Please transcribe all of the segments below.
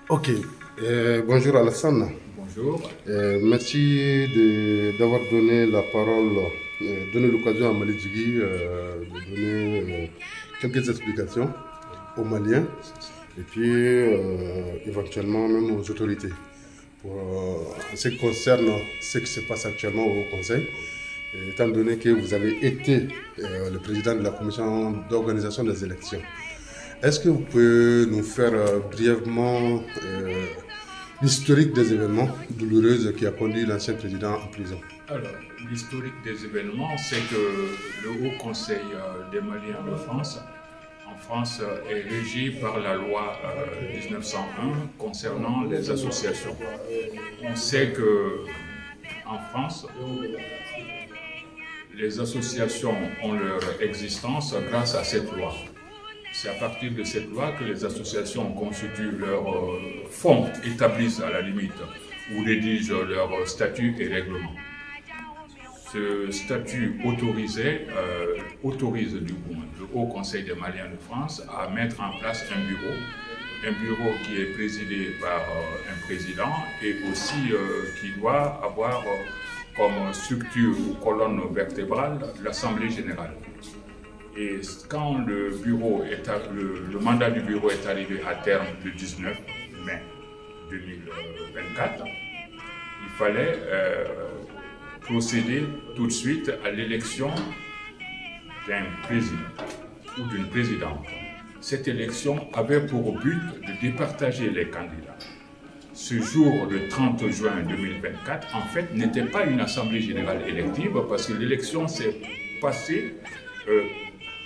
Ok. Bonjour Alassane. Bonjour. Merci d'avoir donné la parole, donné l'occasion à Mali Djigui de donner quelques explications aux Maliens et puis éventuellement même aux autorités pour ce qui concerne ce qui se passe actuellement au Conseil. Étant donné que vous avez été le président de la commission d'organisation des élections, est-ce que vous pouvez nous faire brièvement l'historique des événements douloureux qui a conduit l'ancien président en prison? Alors, l'historique des événements, c'est que le Haut Conseil des Maliens de France, en France, est régi par la loi 1901 concernant les associations. On sait que en France, les associations ont leur existence grâce à cette loi. C'est à partir de cette loi que les associations constituent leurs fonds, établissent à la limite, ou rédigent leurs statuts et règlements. Ce statut autorise du coup le Haut Conseil des Maliens de France à mettre en place un bureau qui est présidé par un président et aussi qui doit avoir comme structure ou colonne vertébrale l'Assemblée générale. Et quand le mandat du bureau est arrivé à terme le 19 mai 2024, il fallait procéder tout de suite à l'élection d'un président ou d'une présidente. Cette élection avait pour but de départager les candidats. Ce jour, le 30 juin 2024, en fait, n'était pas une assemblée générale élective parce que l'élection s'est passée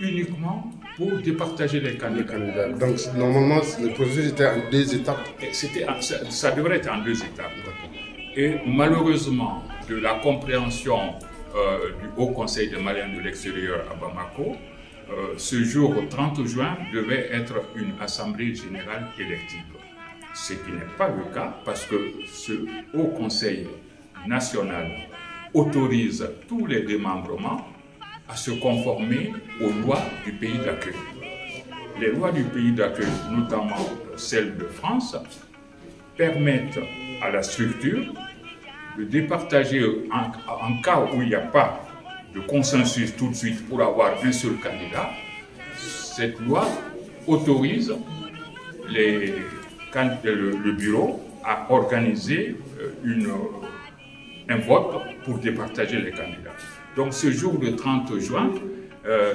uniquement pour départager les candidats. Donc, normalement, le processus était en deux étapes. Ça devrait être en deux étapes. Et malheureusement, de la compréhension du Haut Conseil des Maliens de l'extérieur à Bamako, ce jour 30 juin devait être une assemblée générale élective. Ce qui n'est pas le cas parce que ce Haut Conseil national autorise tous les démembrements à se conformer aux lois du pays d'accueil. Les lois du pays d'accueil, notamment celles de France, permettent à la structure de départager en cas où il n'y a pas de consensus tout de suite pour avoir un seul candidat. Cette loi autorise le bureau à organiser un vote pour départager les candidats. Donc ce jour de 30 juin,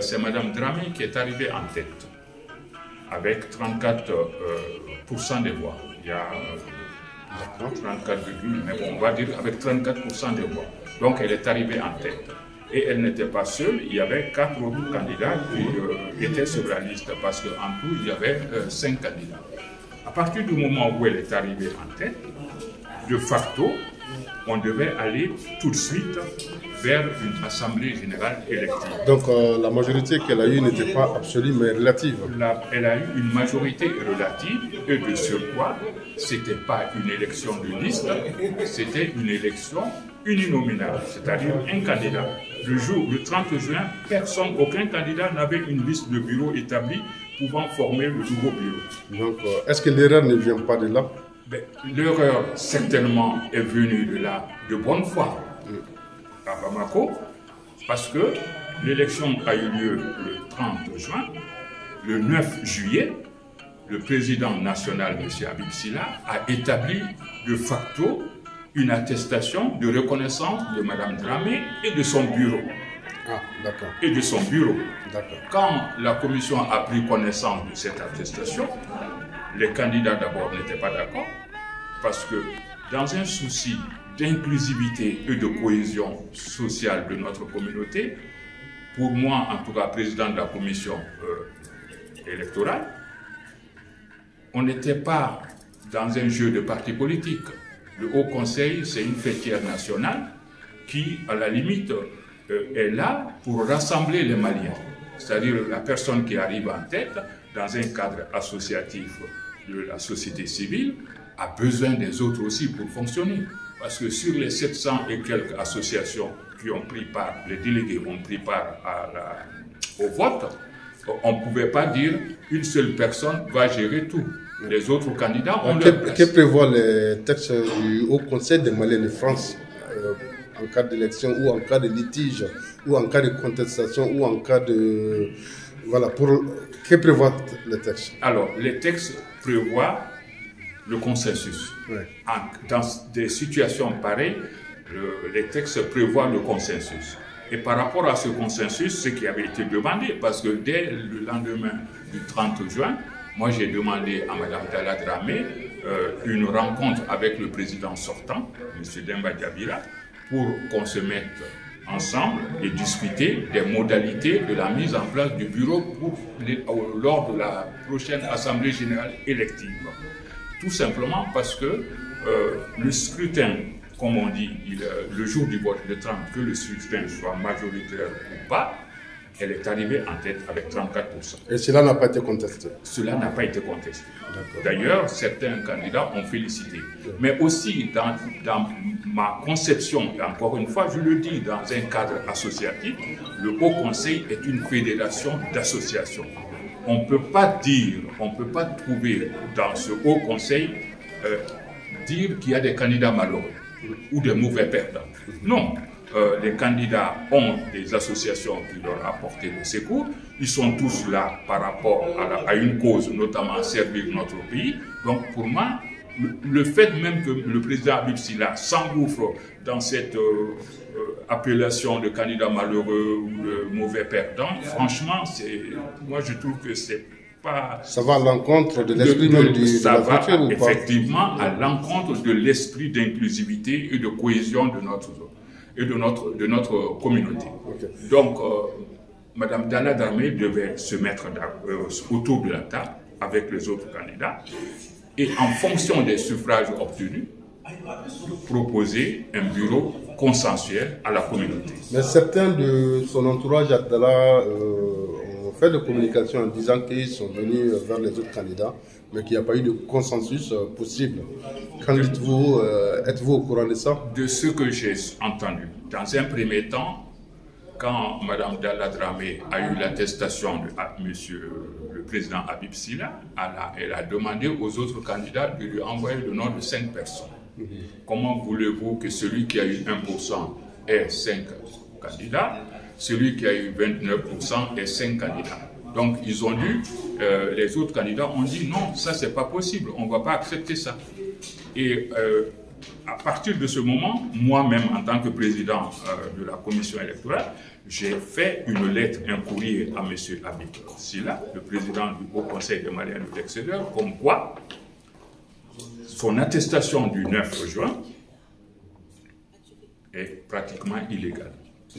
c'est Mme Dramé qui est arrivée en tête, avec 34% des voix. Il y a 34, mais bon, on va dire avec 34% des voix. Donc elle est arrivée en tête. Et elle n'était pas seule, il y avait 4 autres candidats qui étaient sur la liste, parce qu'en tout, il y avait 5 candidats. À partir du moment où elle est arrivée en tête, de facto, on devait aller tout de suite vers une assemblée générale élective. Donc la majorité qu'elle a eue n'était pas absolue mais relative. Elle a eu une majorité relative et de surcroît, ce n'était pas une élection de liste, c'était une élection uninominale, c'est-à-dire un candidat. Le 30 juin, aucun candidat n'avait une liste de bureaux établie pouvant former le nouveau bureau. Donc est-ce que l'erreur ne vient pas de là? L'erreur certainement est venue de là, de bonne foi, à Bamako, parce que l'élection a eu lieu le 30 juin. Le 9 juillet, le président national, M. Habib Silla, a établi de facto une attestation de reconnaissance de Mme Dramé et de son bureau. Ah, d'accord. Et de son bureau. D'accord. Quand la commission a pris connaissance de cette attestation, les candidats d'abord n'étaient pas d'accord parce que dans un souci d'inclusivité et de cohésion sociale de notre communauté, pour moi, en tout cas président de la commission électorale, on n'était pas dans un jeu de parti politique. Le Haut Conseil, c'est une fêtière nationale qui, à la limite, est là pour rassembler les Maliens. C'est-à-dire la personne qui arrive en tête dans un cadre associatif de la société civile a besoin des autres aussi pour fonctionner. Parce que sur les 700 et quelques associations qui ont pris part, les délégués ont pris part au vote, on ne pouvait pas dire une seule personne va gérer tout. Les autres candidats ont Que leur place. prévoient les textes du Haut Conseil des Maliens de France en cas d'élection ou en cas de litige ou en cas de contestation ou en cas de... Voilà, que prévoient les textes? Alors, les textes prévoient le consensus. Ouais. Dans des situations pareilles, les textes prévoient le consensus. Et par rapport à ce consensus, ce qui avait été demandé, parce que dès le lendemain du 30 juin, moi j'ai demandé à Mme Dalla Dramé une rencontre avec le président sortant, M. Demba Diabira, pour qu'on se mette ensemble et discuter des modalités de la mise en place du bureau lors de la prochaine Assemblée générale élective. Tout simplement parce que le scrutin, comme on dit, le jour du vote, le 30, que le scrutin soit majoritaire ou pas, elle est arrivée en tête avec 34%. Et cela n'a pas été contesté? Cela n'a pas été contesté. D'ailleurs, certains candidats ont félicité. Mais aussi, dans ma conception, et encore une fois, je le dis, dans un cadre associatif, le Haut Conseil est une fédération d'associations. On ne peut pas dire, on ne peut pas trouver dans ce Haut Conseil dire qu'il y a des candidats malheureux ou des mauvais perdants. Non. Les candidats ont des associations qui leur apportent le secours. Ils sont tous là par rapport à une cause, notamment servir notre pays. Donc pour moi, le fait même que le président Habib Sylla s'engouffre dans cette appellation de candidat malheureux ou de mauvais perdant, franchement, moi je trouve que c'est pas... Ça va à l'encontre de l'esprit même de la culture ou pas? Effectivement, à l'encontre de l'esprit d'inclusivité et de cohésion de notre zone et de notre communauté. Okay. Donc, Mme Dalla Dramé devait se mettre autour de la table avec les autres candidats et en fonction des suffrages obtenus, proposer un bureau consensuel à la communauté. Mais certains de son entourage, Abdallah, ont fait de communication en disant qu'ils sont venus vers les autres candidats, mais qu'il n'y a pas eu de consensus possible. Qu'en dites-vous? Êtes-vous au courant de ça? De ce que j'ai entendu. Dans un premier temps, quand Mme Dalla Dramé a eu l'attestation de monsieur le président Habib Sylla, elle a demandé aux autres candidats de lui envoyer le nom de 5 personnes. Comment voulez-vous que celui qui a eu 1% ait 5 candidats, celui qui a eu 29% ait 5 candidats? Donc, ils ont dû, les autres candidats ont dit non, ça c'est pas possible, on ne va pas accepter ça. Et à partir de ce moment, moi-même, en tant que président de la commission électorale, j'ai fait une lettre, un courrier à M. Habib Sylla, le président du Haut Conseil des Maliens de l'extérieur, comme quoi son attestation du 9 juin est pratiquement illégale.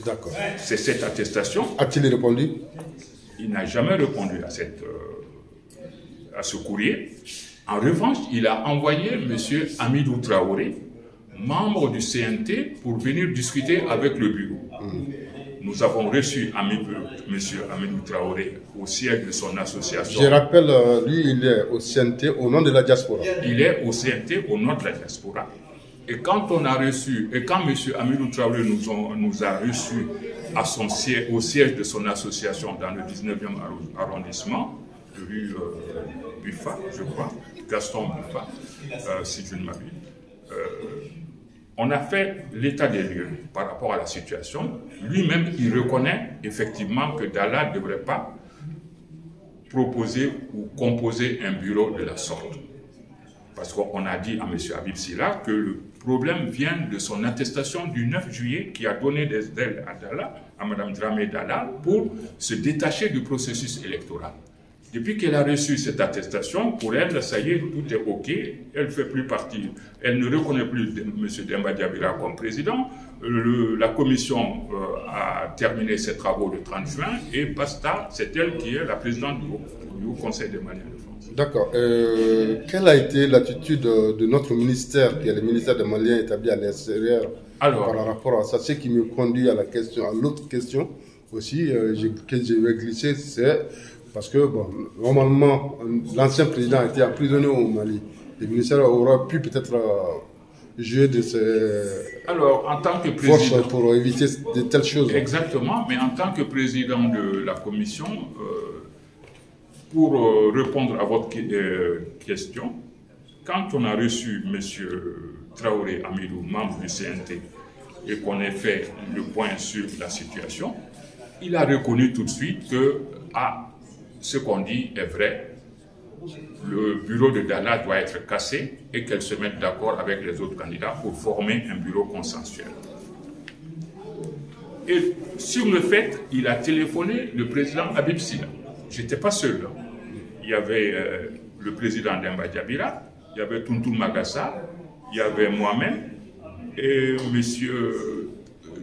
D'accord. C'est cette attestation. A-t-il répondu? Il n'a jamais répondu à ce courrier. En revanche, il a envoyé M. Hamidou Traoré, membre du CNT, pour venir discuter avec le bureau. Nous avons reçu M. Hamidou Traoré au siège de son association. Je rappelle, lui, il est au CNT au nom de la diaspora. Il est au CNT au nom de la diaspora. Et quand on a reçu, et quand M. Hamidou Traoré nous a reçus au siège de son association dans le 19e arrondissement, rue Buffa, je crois, Gaston Buffa, si je ne m'abuse, on a fait l'état des lieux par rapport à la situation. Lui-même, il reconnaît effectivement que Dalla ne devrait pas proposer ou composer un bureau de la sorte. Parce qu'on a dit à M. Habib Sylla que le problème vient de son attestation du 9 juillet qui a donné des ailes à Dalla, à Mme Dramé Dalla, pour se détacher du processus électoral. Depuis qu'elle a reçu cette attestation, pour elle, ça y est, tout est OK. Elle ne fait plus partie. Elle ne reconnaît plus M. Demba Diabira comme président. La commission a terminé ses travaux le 30 juin et basta, c'est elle qui est la présidente du Haut Conseil des Maliens de France. D'accord. Quelle a été l'attitude de notre ministère, qui est le ministère des Maliens établi à l'extérieur, par rapport à ça? Ce qui me conduit à l'autre question aussi que je vais glisser, c'est parce que bon, normalement l'ancien président a été emprisonné au Mali. Le ministère aura pu peut-être jouer de ses en tant que président, forces pour éviter de telles choses. Exactement, mais en tant que président de la commission, pour répondre à votre question, quand on a reçu M. Traoré Amidou, membre du CNT, et qu'on ait fait le point sur la situation, il a reconnu tout de suite que ce qu'on dit est vrai. Le bureau de Dalla doit être cassé et qu'elle se mette d'accord avec les autres candidats pour former un bureau consensuel. Et sur le fait, il a téléphoné le président Habib Silla. Je n'étais pas seul. Il y avait le président Demba Diabira, il y avait Tountoun Magassa, il y avait moi-même et M.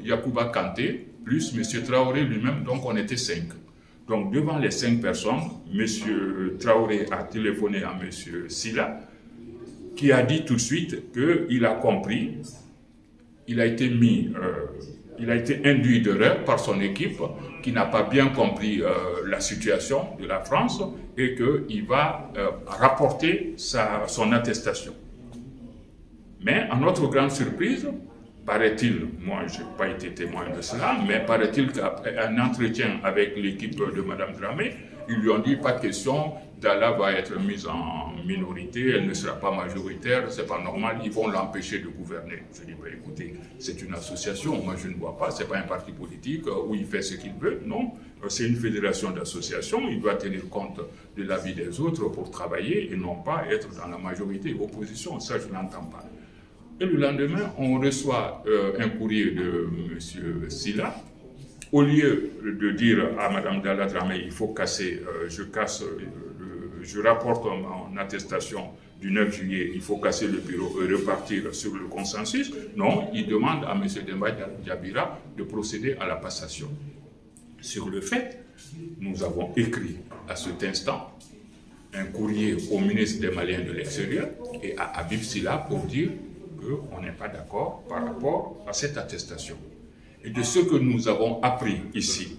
Yacouba Kanté, plus M. Traoré lui-même, donc on était 5. Donc devant les 5 personnes, M. Traoré a téléphoné à M. Silla, qui a dit tout de suite qu'il a compris, il a été induit d'erreur par son équipe, qui n'a pas bien compris la situation de la France et qu'il va rapporter son attestation. Mais à notre grande surprise, paraît-il, moi je n'ai pas été témoin de cela, mais paraît-il qu'après un entretien avec l'équipe de Mme Dramé, ils lui ont dit pas question, Dalla va être mise en minorité, elle ne sera pas majoritaire, c'est pas normal, ils vont l'empêcher de gouverner. Je dis, écoutez, c'est une association, moi je ne vois pas, c'est pas un parti politique où il fait ce qu'il veut, non, c'est une fédération d'associations, il doit tenir compte de l'avis des autres pour travailler et non pas être dans la majorité, opposition, ça je n'entends pas. Et le lendemain, on reçoit un courrier de M. Silla. Au lieu de dire à Mme Dalla Dramé, il faut casser, je rapporte mon attestation du 9 juillet, il faut casser le bureau et repartir sur le consensus. Non, il demande à M. Demba Diabira de procéder à la passation. Sur le fait, nous avons écrit à cet instant un courrier au ministre des Maliens de l'Extérieur et à Habib Silla pour dire qu'on n'est pas d'accord par rapport à cette attestation. Et de ce que nous avons appris ici,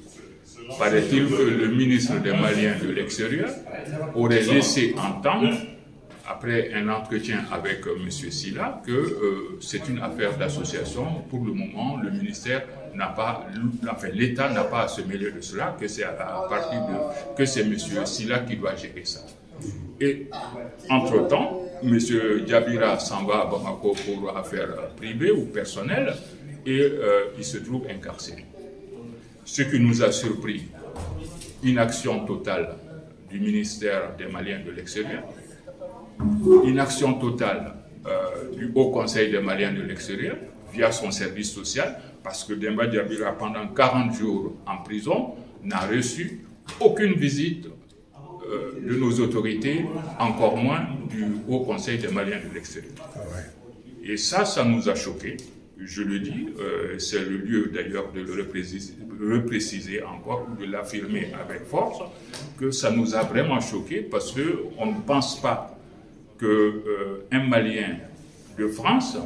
paraît-il que le ministre des Maliens de l'Extérieur aurait laissé entendre, après un entretien avec M. Silla, que c'est une affaire d'association. Pour le moment, le ministère n'a pas, enfin l'État n'a pas à se mêler de cela, que c'est à partir de, que c'est M. Silla qui doit gérer ça. Et entre-temps, M. Diabira s'en va à Bamako pour affaires privées ou personnelles et il se trouve incarcéré. Ce qui nous a surpris, inaction totale du ministère des Maliens de l'Extérieur, inaction totale du Haut Conseil des Maliens de l'Extérieur via son service social, parce que Demba Diabira, pendant 40 jours en prison, n'a reçu aucune visite de nos autorités, encore moins du Haut Conseil des Maliens de l'Extérieur. Ah ouais. Et ça nous a choqués. Je le dis, c'est le lieu d'ailleurs de le repréciser encore, de l'affirmer avec force, que ça nous a vraiment choqués parce qu'on ne pense pas qu'un Malien de France,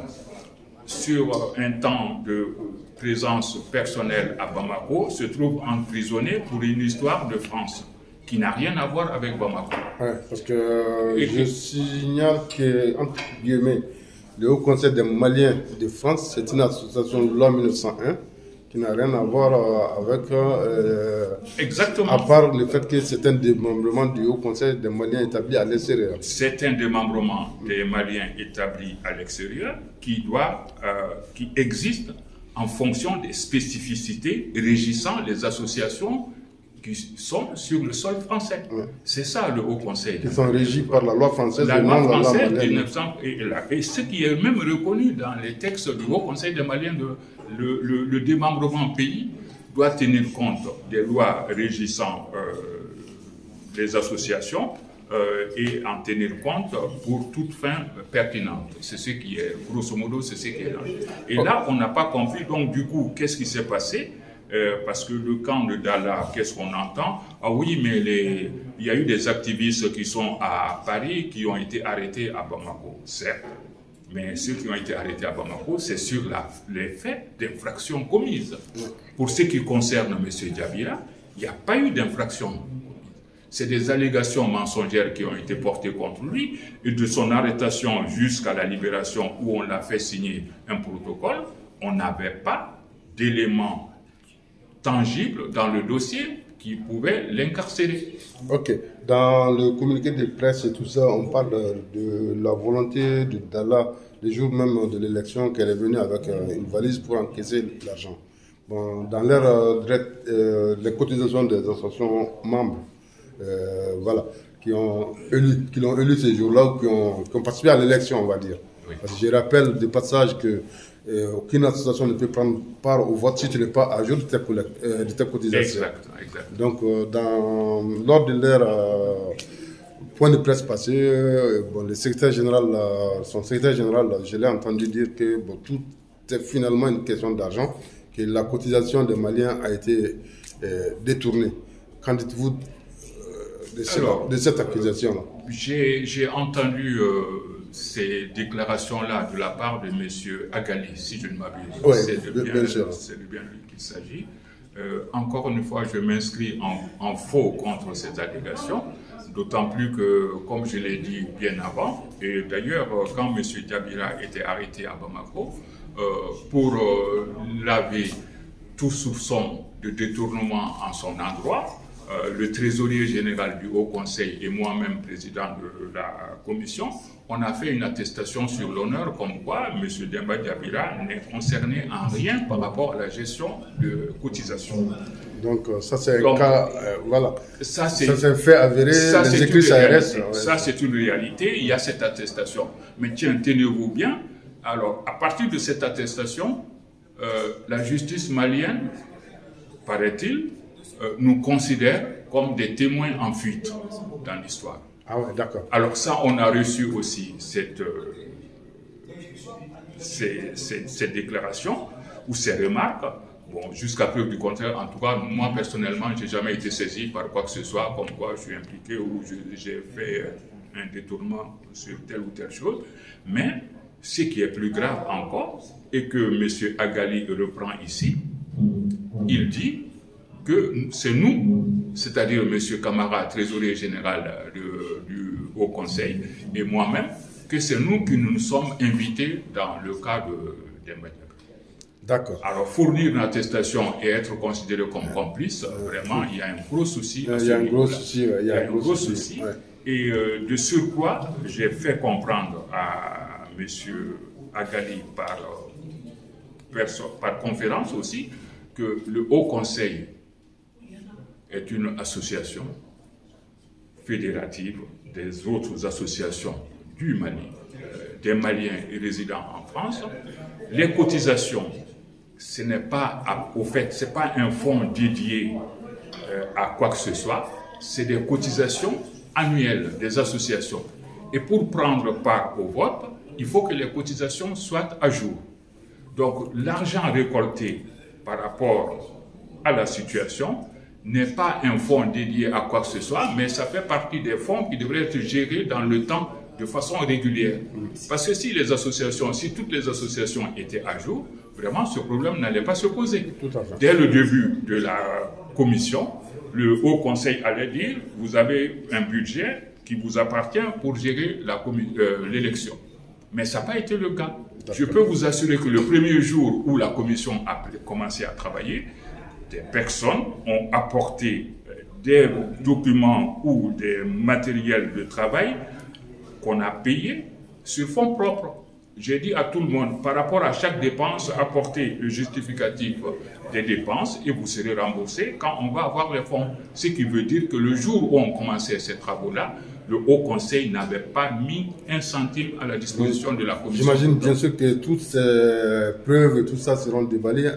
sur un temps de présence personnelle à Bamako, se trouve emprisonné pour une histoire de France qui n'a rien à voir avec Bamako. Ouais, parce que je signale que, entre guillemets, le Haut Conseil des Maliens de France, c'est une association de loi 1901 qui n'a rien à voir avec... Exactement. À part le fait que c'est un démembrement du Haut Conseil des Maliens établi à l'extérieur. C'est un démembrement des Maliens établis à l'extérieur qui existe en fonction des spécificités régissant les associations qui sont sur le sol français. Ouais. C'est ça le Haut Conseil. Qui sont régis par la loi française. La loi française de 1900 et ce qui est même reconnu dans les textes du Haut Conseil des Maliens, le démembrement pays doit tenir compte des lois régissant les associations et en tenir compte pour toute fin pertinente. C'est ce qui est, grosso modo, c'est ce qui est là. Et là, on n'a pas compris, donc du coup, qu'est-ce qui s'est passé? Parce que le camp de Dalla, qu'est-ce qu'on entend? Ah oui, mais il y a eu des activistes qui sont à Paris, qui ont été arrêtés à Bamako, certes. Mais ceux qui ont été arrêtés à Bamako, c'est sur les faits d'infraction commises. Pour ce qui concerne M. Diabira, il n'y a pas eu d'infraction. C'est des allégations mensongères qui ont été portées contre lui, et de son arrestation jusqu'à la libération où on l'a fait signer un protocole, on n'avait pas d'éléments tangible dans le dossier qui pouvaient l'incarcérer. Ok. Dans le communiqué de presse et tout ça, on parle de la volonté d'Allah, le jour même de l'élection, qu'elle est venue avec une valise pour encaisser l'argent. Bon, dans les cotisations des associations membres, voilà, qui l'ont élu ces jours-là, ou qui ont participé à l'élection, on va dire. Oui. Parce que je rappelle de passage que aucune association ne peut prendre part au vote si tu n'es pas à jour de tes cotisations. Exact. Donc, lors de leur point de presse passé, bon, le secrétaire général, son secrétaire général, je l'ai entendu dire que bon, tout est finalement une question d'argent, que la cotisation des Maliens a été détournée. Qu'en dites-vous de cette accusation-là? J'ai entendu ces déclarations-là de la part de M. Agali, si je ne m'abuse. Oui, c'est de bien lui qu'il s'agit. Encore une fois, je m'inscris en faux contre ces allégations, d'autant plus que, comme je l'ai dit bien avant, et d'ailleurs, quand M. Diabira était arrêté à Bamako, pour laver tout soupçon de détournement en son endroit, le trésorier général du Haut Conseil et moi-même, président de la commission, on a fait une attestation sur l'honneur comme quoi M. Demba Diabira n'est concerné en rien par rapport à la gestion de cotisation. Donc ça c'est un cas, voilà, ça c'est fait avéré, les écrits CRS. Ça c'est une réalité, il y a cette attestation. Mais tiens, tenez-vous bien, alors à partir de cette attestation, la justice malienne, paraît-il, nous considère comme des témoins en fuite dans l'histoire. Ah ouais, d'accord. Alors ça, on a reçu aussi ces déclarations ou ces remarques. Bon, jusqu'à preuve du contraire, en tout cas, moi personnellement, je n'ai jamais été saisi par quoi que ce soit, comme quoi je suis impliqué ou j'ai fait un détournement sur telle ou telle chose. Mais ce qui est plus grave encore, et que M. Agali reprend ici, il dit que c'est nous, c'est-à-dire M. Camara, trésorier général du Haut Conseil, et moi-même, que c'est nous qui nous sommes invités dans le cas de Demba Diabira. D'accord. Alors, fournir une attestation et être considéré comme complice, vraiment, il y a un gros souci. Il y a un gros souci. Il y a un gros souci. Ouais. Et de surcroît, j'ai fait comprendre à M. Agali par conférence aussi que le Haut Conseil est une association fédérative des autres associations du Mali, des Maliens résidant en France. Les cotisations, ce n'est pas, au fait, ce n'est pas un fonds dédié à quoi que ce soit, c'est des cotisations annuelles des associations. Et pour prendre part au vote, il faut que les cotisations soient à jour. Donc l'argent récolté par rapport à la situation n'est pas un fonds dédié à quoi que ce soit, mais ça fait partie des fonds qui devraient être gérés dans le temps de façon régulière. Parce que si toutes les associations étaient à jour, vraiment ce problème n'allait pas se poser. Tout à fait. Dès le début de la commission, le Haut Conseil allait dire, vous avez un budget qui vous appartient pour gérer l'élection. Mais ça n'a pas été le cas. Je peux vous assurer que le premier jour où la commission a commencé à travailler, des personnes ont apporté des documents ou des matériels de travail qu'on a payés sur fonds propres. J'ai dit à tout le monde, par rapport à chaque dépense, apportez le justificatif des dépenses et vous serez remboursé quand on va avoir les fonds. Ce qui veut dire que le jour où on commençait ces travaux-là, le Haut Conseil n'avait pas mis un centime à la disposition de la commission. J'imagine bien sûr que toutes ces preuves et tout ça seront déballées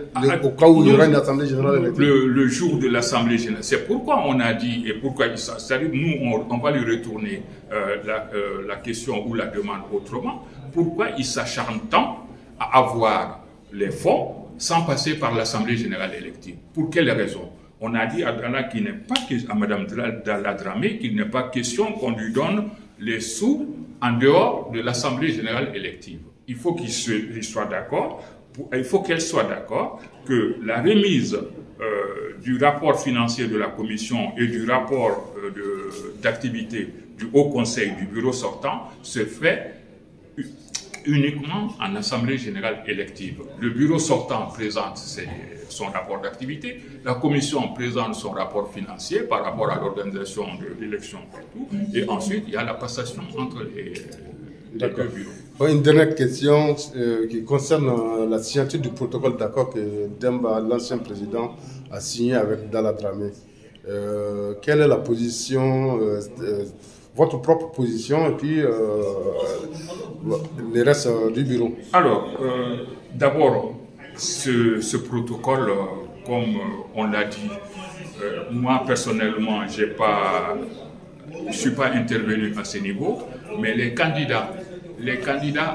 au cas où il y aura une assemblée générale. Le jour de l'assemblée générale. C'est pourquoi on a dit, et pourquoi nous, on va lui retourner la question ou la demande autrement. Pourquoi il s'acharne tant à avoir les fonds sans passer par l'assemblée générale élective? Pour quelle raison? On a dit à Mme Dalla Dramé qu'il n'est pas question qu'on lui donne les sous en dehors de l'Assemblée générale élective. Il faut qu'il soit d'accord, il faut qu'elle soit d'accord que la remise du rapport financier de la Commission et du rapport d'activité du Haut Conseil du bureau sortant se fait uniquement en Assemblée générale élective. Le bureau sortant présente son rapport d'activité, la commission présente son rapport financier par rapport à l'organisation de l'élection et tout, et ensuite il y a la passation entre les deux bureaux. Une dernière question qui concerne la signature du protocole d'accord que Demba, l'ancien président, a signé avec Dalla Dramé. Quelle est la position, votre propre position et puis les restes du bureau? Alors, d'abord, ce protocole, comme on l'a dit, moi personnellement, je ne suis pas intervenu à ce niveau, mais les candidats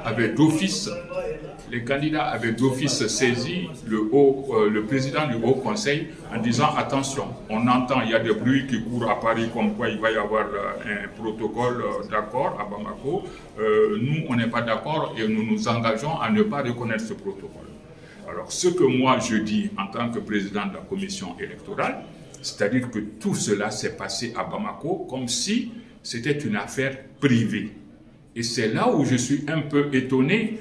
avaient d'office saisi le président du Haut Conseil en disant attention, on entend, il y a des bruits qui courent à Paris comme quoi il va y avoir un protocole d'accord à Bamako. Nous, on n'est pas d'accord et nous nous engageons à ne pas reconnaître ce protocole. Alors, ce que moi je dis en tant que président de la commission électorale, c'est-à-dire que tout cela s'est passé à Bamako comme si c'était une affaire privée. Et c'est là où je suis un peu étonné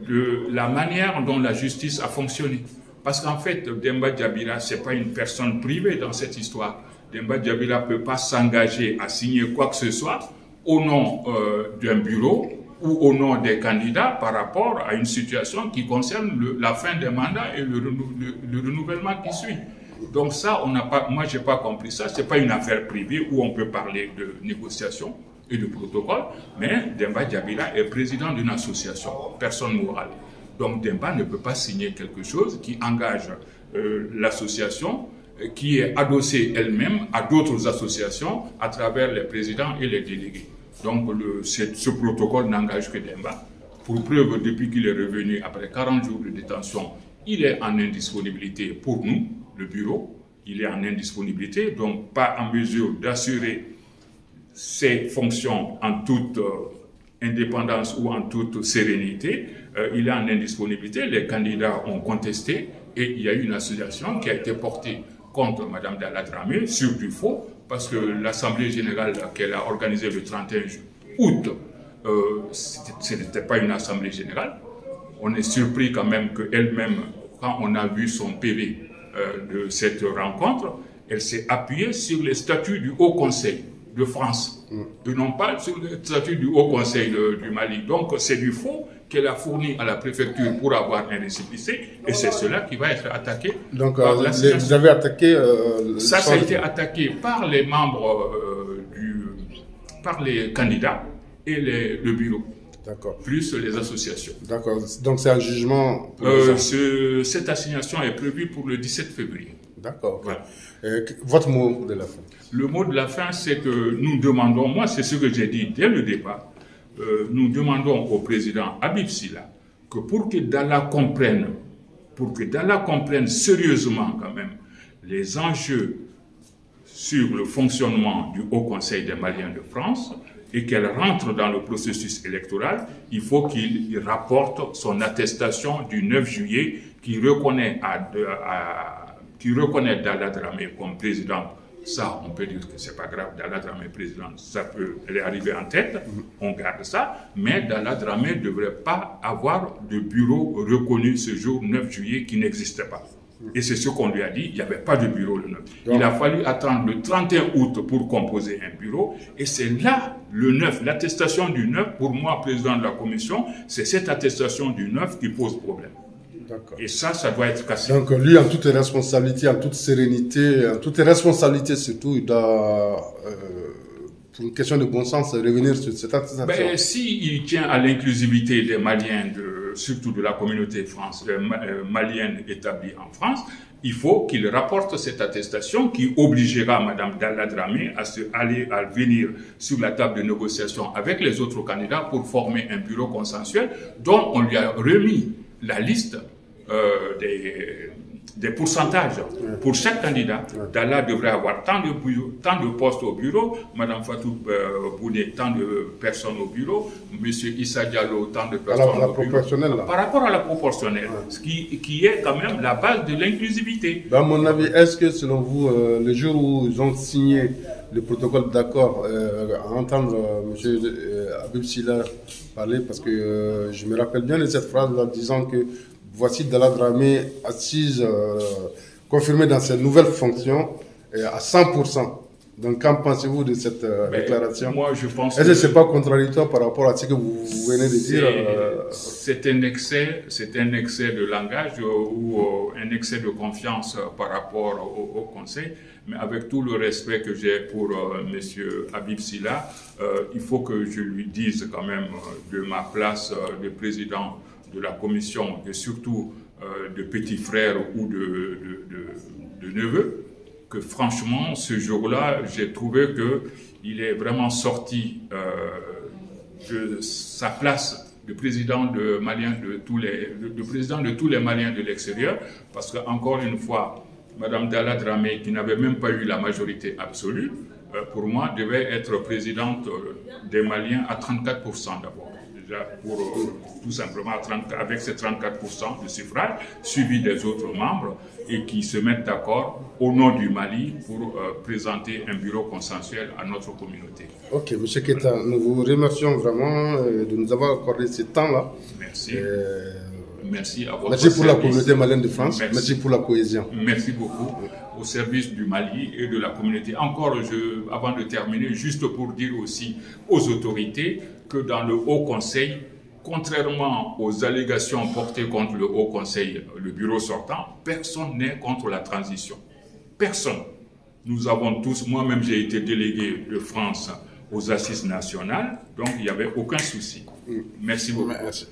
de la manière dont la justice a fonctionné. Parce qu'en fait, Demba Diabira, ce n'est pas une personne privée dans cette histoire. Demba Diabira ne peut pas s'engager à signer quoi que ce soit au nom d'un bureau ou au nom des candidats par rapport à une situation qui concerne la fin des mandats et le renouvellement qui suit. Donc ça, moi, je n'ai pas compris ça. Ce n'est pas une affaire privée où on peut parler de négociation et de protocole, mais Demba Diabira est président d'une association, personne morale. Donc Demba ne peut pas signer quelque chose qui engage l'association, qui est adossée elle-même à d'autres associations à travers les présidents et les délégués. Donc ce protocole n'engage que Demba. Pour preuve, depuis qu'il est revenu après 40 jours de détention, il est en indisponibilité pour nous, le bureau. Il est en indisponibilité, donc pas en mesure d'assurer ses fonctions en toute indépendance ou en toute sérénité. Il est en indisponibilité, les candidats ont contesté et il y a eu une association qui a été portée contre Mme Dalla Dramé sur du faux parce que l'Assemblée générale qu'elle a organisée le 31 août, ce n'était pas une Assemblée générale. On est surpris quand même qu'elle-même, quand on a vu son PV de cette rencontre, elle s'est appuyée sur les statuts du Haut Conseil de France, et non pas sur le statut du Haut Conseil du Mali. Donc c'est du faux qu'elle a fourni à la préfecture pour avoir un récépissé, et c'est cela qui va être attaqué. Donc vous avez attaqué... ça a été attaqué par les membres, par les candidats et le bureau. D'accord. Plus les associations. D'accord. Donc c'est un jugement... cette assignation est prévue pour le 17 février. D'accord. Voilà. Votre mot de la fin? Le mot de la fin, c'est que nous demandons, moi c'est ce que j'ai dit dès le départ, nous demandons au président Habib Sylla que pour que Dalla comprenne sérieusement quand même les enjeux sur le fonctionnement du Haut Conseil des Maliens de France et qu'elle rentre dans le processus électoral, il faut qu'il rapporte son attestation du 9 juillet qui reconnaît Dalla Dramé comme président. Ça, on peut dire que c'est pas grave, Dalla Dramé président, elle est arrivée en tête, on garde ça, mais Dalla Dramé ne devrait pas avoir de bureau reconnu ce jour 9 juillet qui n'existait pas. Et c'est ce qu'on lui a dit, il n'y avait pas de bureau le 9. Il a fallu attendre le 31 août pour composer un bureau, et c'est là, le 9, l'attestation du 9, pour moi, président de la commission, c'est cette attestation du 9 qui pose problème. Et ça doit être cassé. Donc lui, en toute responsabilité, en toute sérénité, en toute responsabilité surtout, il doit, pour une question de bon sens, revenir sur cette attestation. S'il tient à l'inclusivité des Maliens, surtout de la communauté malienne établie en France, il faut qu'il rapporte cette attestation qui obligera Mme Dalla Dramé à venir sur la table de négociation avec les autres candidats pour former un bureau consensuel dont on lui a remis la liste des pourcentages pour chaque candidat. Dalla devrait avoir tant de postes au bureau, Mme Fatou Bouné, tant de personnes au bureau, M. Issa Diallo, tant de personnes au bureau. Par rapport à la proportionnelle, ce qui est quand même la base de l'inclusivité. Dans mon avis, est-ce que selon vous, le jour où ils ont signé le protocole d'accord, à entendre M. Habib Sylla parler parce que je me rappelle bien de cette phrase en disant que voici Dalla Dramé assise, confirmée dans ses nouvelles fonctions à 100%. Donc, qu'en pensez-vous de cette déclaration? Moi, je pense que ce n'est pas contradictoire par rapport à ce que vous venez de dire? C'est un excès de langage ou un excès de confiance par rapport au Conseil. Mais avec tout le respect que j'ai pour M. Habib Sylla, il faut que je lui dise quand même de ma place de président de la commission et surtout de petit frère ou de neveu, que franchement, ce jour-là, j'ai trouvé qu'il est vraiment sorti de sa place de président de tous les Maliens de l'extérieur, parce que encore une fois, Mme Dalla Dramé, qui n'avait même pas eu la majorité absolue, pour moi, devait être présidente des Maliens à 34% d'abord. Déjà, tout simplement avec ces 34% de suffrage, suivi des autres membres, et qui se mettent d'accord au nom du Mali pour présenter un bureau consensuel à notre communauté. Ok, M. Keita, nous vous remercions vraiment de nous avoir accordé ce temps-là. Merci. Merci à votre Merci pour la communauté malienne de France. Merci pour la cohésion. Merci beaucoup au service du Mali et de la communauté. Encore, avant de terminer, juste pour dire aussi aux autorités que dans le Haut Conseil, contrairement aux allégations portées contre le Haut Conseil, le bureau sortant, personne n'est contre la transition. Personne. Nous avons tous, moi-même j'ai été délégué de France aux Assises nationales, donc il n'y avait aucun souci. Merci beaucoup. Merci.